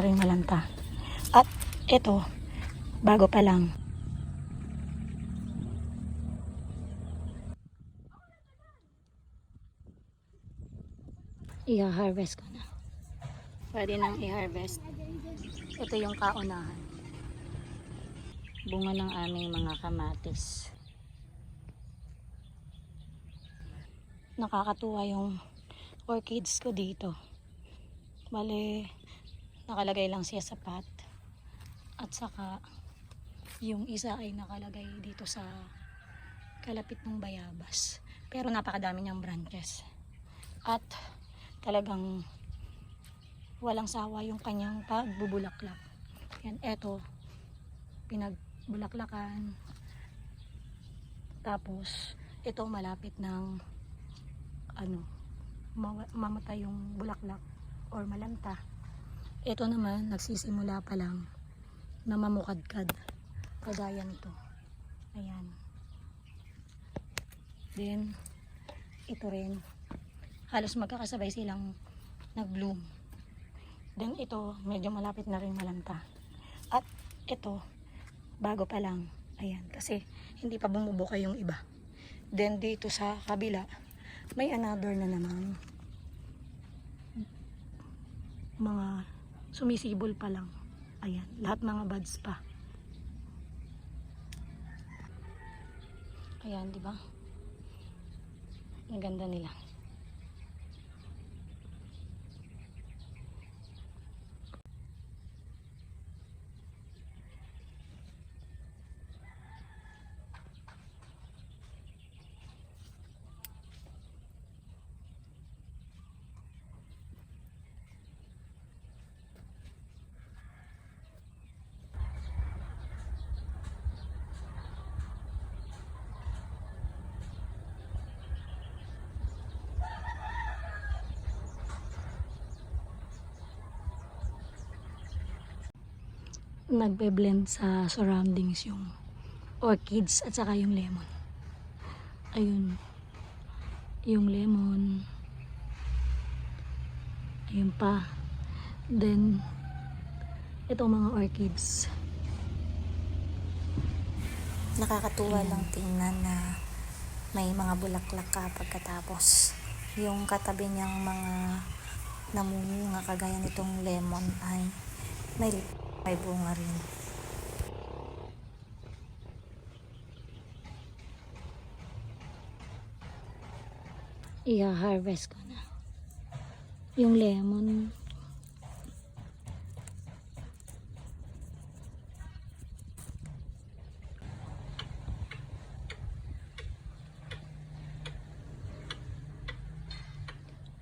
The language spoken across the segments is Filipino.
ring malanta. At ito, bago pa lang. I-harvest ko na. Pwede nang i-harvest. Ito yung kaunahan. Bunga ng aming mga kamatis. Nakakatuwa yung orchids ko dito. Bale, nakalagay lang siya sa pot. At saka, yung isa ay nakalagay dito sa kalapit ng bayabas. Pero napakadami niyang branches. At talagang walang sawa yung kanyang pagbubulaklak. Yan, eto, pinagbulaklakan. Tapos, ito malapit ng mamatay yung bulaklak or malanta. Ito naman, nagsisimula pa lang na mamukadkad. Kagaya nito. Ayan. Then, ito rin. Halos magkakasabay silang nag-bloom. Then, ito, medyo malapit na rin malanta. At ito, bago pa lang. Ayan, kasi hindi pa bumubuka yung iba. Then, dito sa kabila, may another na naman. Mga sumisibol pa lang. Ayan, lahat mga buds pa. Ayan, di ba? Ang ganda nila. Nagbe-blend sa surroundings yung orchids at saka yung lemon. Ayun, yung lemon, ayun pa. Then ito mga orchids, Nakakatuwa lang tingnan na may mga bulaklak ka pagkatapos yung katabi niyang mga namumunga kagaya nitong lemon ay may bunga rin. i-harvest ko na yung lemon.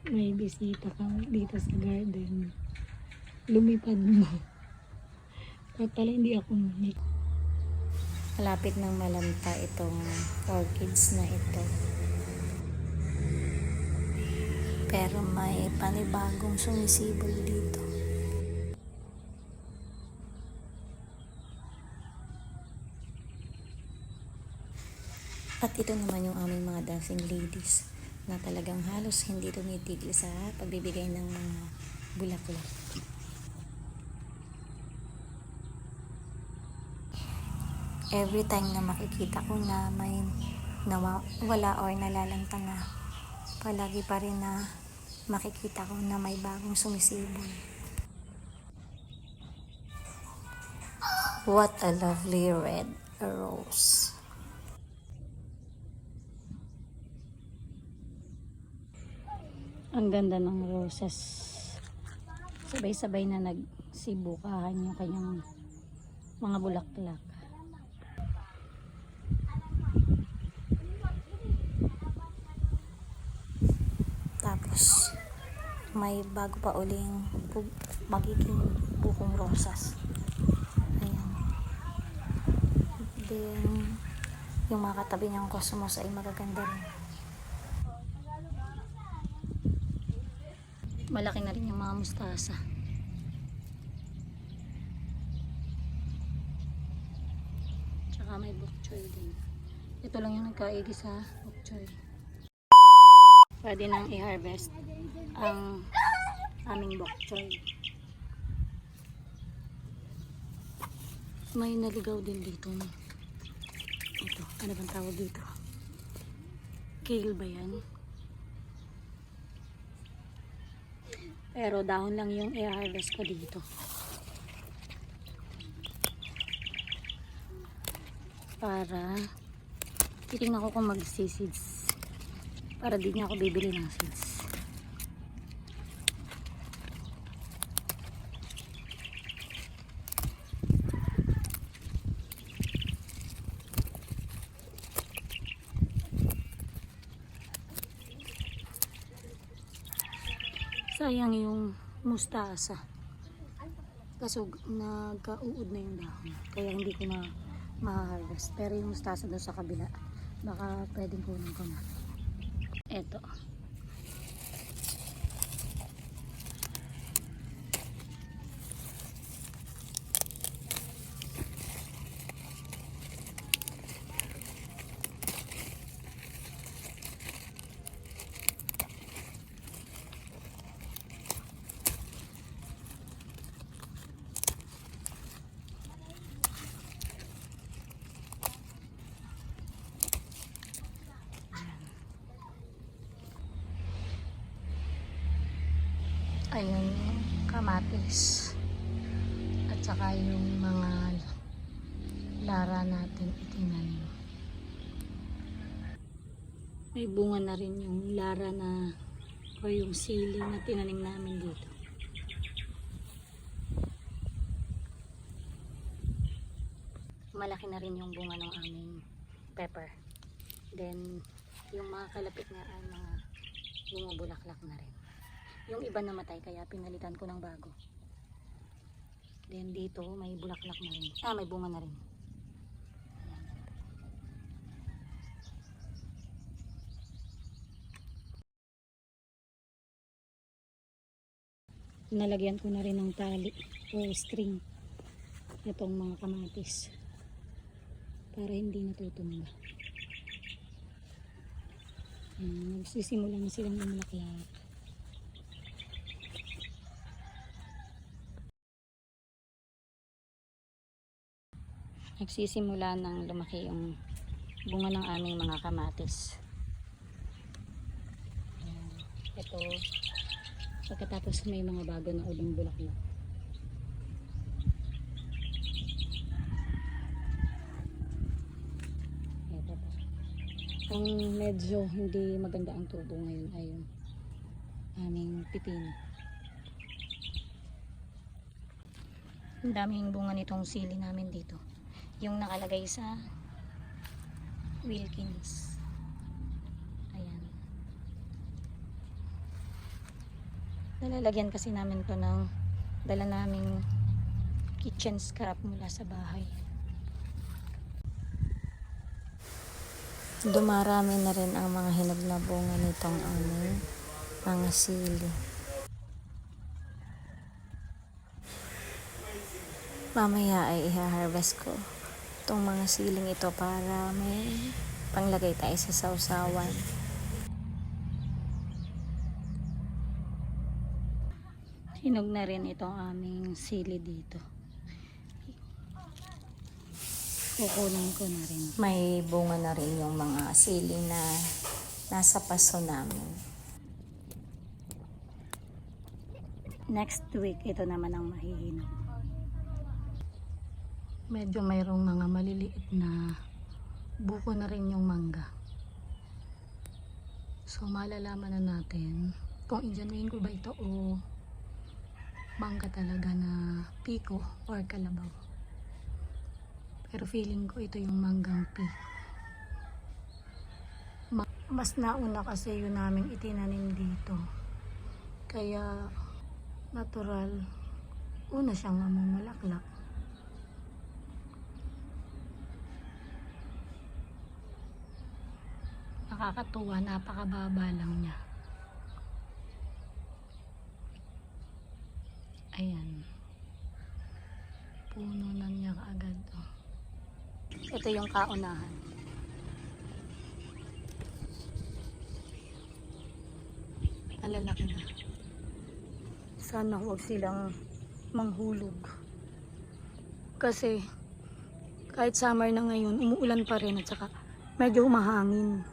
May bisita kang dito sa garden, lumipad mo. At pala hindi ako ngunit. Malapit ng malanta itong orchids na ito, pero may panibagong sumisibol dito. At ito naman yung aming mga dancing ladies na talagang halos hindi tumitigil sa pagbibigay ng mga bulaklak. Every time na makikita ko na may nawawala or nalalanta na, palagi pa rin na makikita ko na may bagong sumisibol. What a lovely red rose. Ang ganda ng roses. Sabay-sabay na nagsibukahan yung kanyang mga bulaklak. Tapos may bago pa uling magiging bukong rosas. Ayan. Then yung mga katabi niyang cosmos ay magaganda rin. Malaki na rin yung mga mustasa. Tsaka may bok choy din. Ito lang yung nagkaigi sa bok choy. Pwede nang i-harvest ang aming bok choy. May naligaw din dito. Ito, ano bang tawag dito? Kale ba yan? Pero dahon lang yung i-harvest ko dito. Para titingnan ko kung mag-seeds. Para di niya ako bibili ng seeds. Sayang yung mustasa. Kaso nagka-uod na yung dahon. Kaya hindi ko na ma-harvest. Pero yung mustasa doon sa kabila, baka pwedeng kunin ko na. Eto. Ayun yung kamatis. At saka yung mga lara natin itinanim. May bunga na rin yung lara na o yung sili na tinanim namin dito. Malaki na rin yung bunga ng aming pepper. Then yung mga kalapit na ay mga bumubulaklak na rin. Yung iba namatay kaya pinalitan ko ng bago. Then dito may bulaklak na rin. May bunga na rin. Nalagyan ko na rin ng tali o string itong mga kamatis para hindi natutumba. Nagsisimula na silang lumalaklak. Nagsisimula ng lumaki yung bunga ng aming mga kamatis. Ito, pagkatapos may mga bago na uling bulaklak. Ito pa. Ang medyo hindi maganda ang tubo ngayon ay yung aming pipino. Ang daming bunga nitong sili namin dito. Yung nakalagay sa Wilkins. Ayan. Nalalagyan kasi namin to ng dala naming kitchen scrap mula sa bahay. Dumarami na rin ang mga hinog na bunga nitong aming mga sili. Mamaya ay i-harvest ko itong mga siling ito para may panglagay tayo sa sausawan. Hinog na rin itong aming sili dito. Kukunin ko na rin. May bunga na rin yung mga sili na nasa paso namin. Next week, ito naman ang mahihinog. Medyo mayroong mga maliliit na buko na rin yung mangga. So malalaman na natin kung injanuin ko ba ito o mangga talaga na piko or kalabaw. Pero feeling ko ito yung manggang piko. Mas nauna kasi yun namin itinanim dito. Kaya natural, una siyang mamumulaklak. Nakakatuwa, napakababa lang niya. Ayan. Puno na niya kaagad. Oh. Ito yung kaunahan. Alalaki na. Sana huwag silang manghulog. Kasi kahit summer na ngayon, umuulan pa rin at saka medyo humahangin.